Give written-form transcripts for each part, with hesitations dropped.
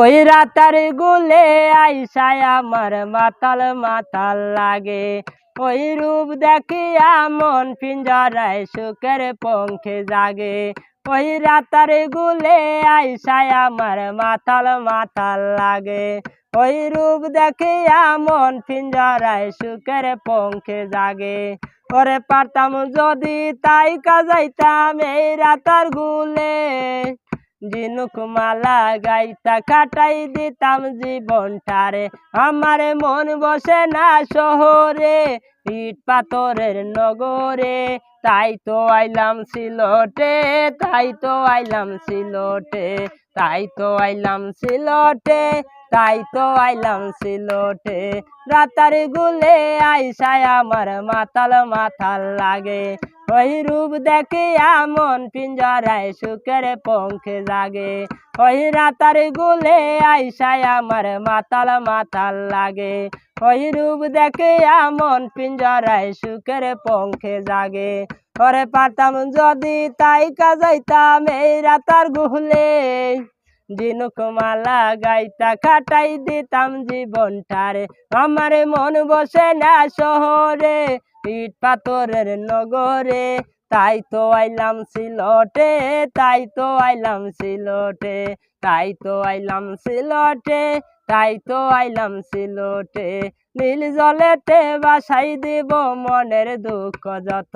ওই রাতার গুলে আইসায় আমার মাতাল মাতাল লাগে। ওই রূপ দেখিয়া মন পিঞ্জরায় সুখের পঙ্খে জাগে। ওই রাতার গুলে আইসায় আমার মাতাল মাতাল লাগে। ওই রূপ দেখিয়া মন পিঞ্জরায় সুখের পঙ্খে জাগে। ওরে পারতাম যদি তাই কাজাইতাম এই রাতার গুলে, ঝিনুক মালা গাইতা কাটাই দিতাম জীবনটারে। আমার মন বসে না শহরে, ইট পাথরের নগরে, তাই তো আইলাম সিলটে, তাই তো আইলাম সিলটে, তাই তো আইলাম সিলটে, তাই তো আইলাম সিলটে। রাতার গুলে আইসায় আমার মাতাল মাতাল লাগে। ওই রূপ দেখিয়া মন পিঞ্জরায় সুখের পঙ্খে জাগে। ওই রাতার গুলে আইসায় আমার মাতাল মাতাল লাগে। ওই রূপ দেখিয়া মন পিঞ্জরায় সুখের পঙ্খে জাগে। ওরে পারতাম যদি তাই কাজাইতাম এই রাতার গুলে, ঝিনুক মালা গাইতা কাটাই দিতাম জীবনটারে। আমার মন বসে না শহরে, ইট পাথরের নগরে, তাই তো আইলাম সিলটে, তাই তো আইলাম সিলটে, তাই তো আইলাম সিলটে, তাই তো আইলাম সিলটে। নীল জলেতে বাসাই দিব মনের দুঃখ যত,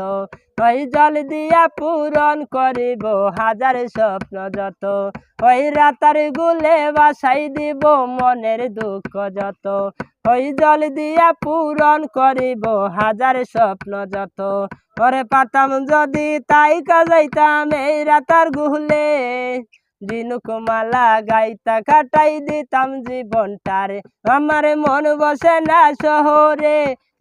ওই জল দিয়া পূরণ করিব হাজার স্বপ্ন যত। ওই রাতার গুলে বাসাই দিব মনের দুঃখ যত, ওই জল দিয়া পূরণ করিব হাজার স্বপ্ন যত। ওরে পাতাম যদি তাই কাজাইতাম এই রাতার গুলে, ঝিনুক মালা গাইতা কাটাই দিতাম জীবনটারে। আমার মন বসে না শহরে,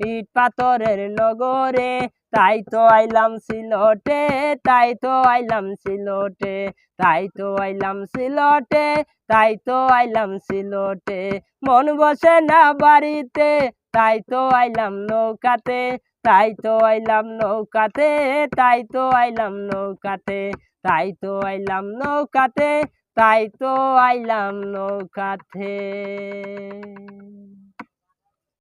ইট পাথরের নগরে, তাই তো আইলাম সিলটে, তাই তো আইলাম সিলটে, তাই তো আইলাম সিলটে, তাই তো আইলাম সিলটে। মন বসে না বাড়িতে, তাই তো আইলাম নৌকাতে, তাই তো আইলাম নৌকাতে, তাই তো আইলাম নৌকাতে, তাই তো আইলাম নৌকাতে, তাই তো আইলাম নৌকাতে।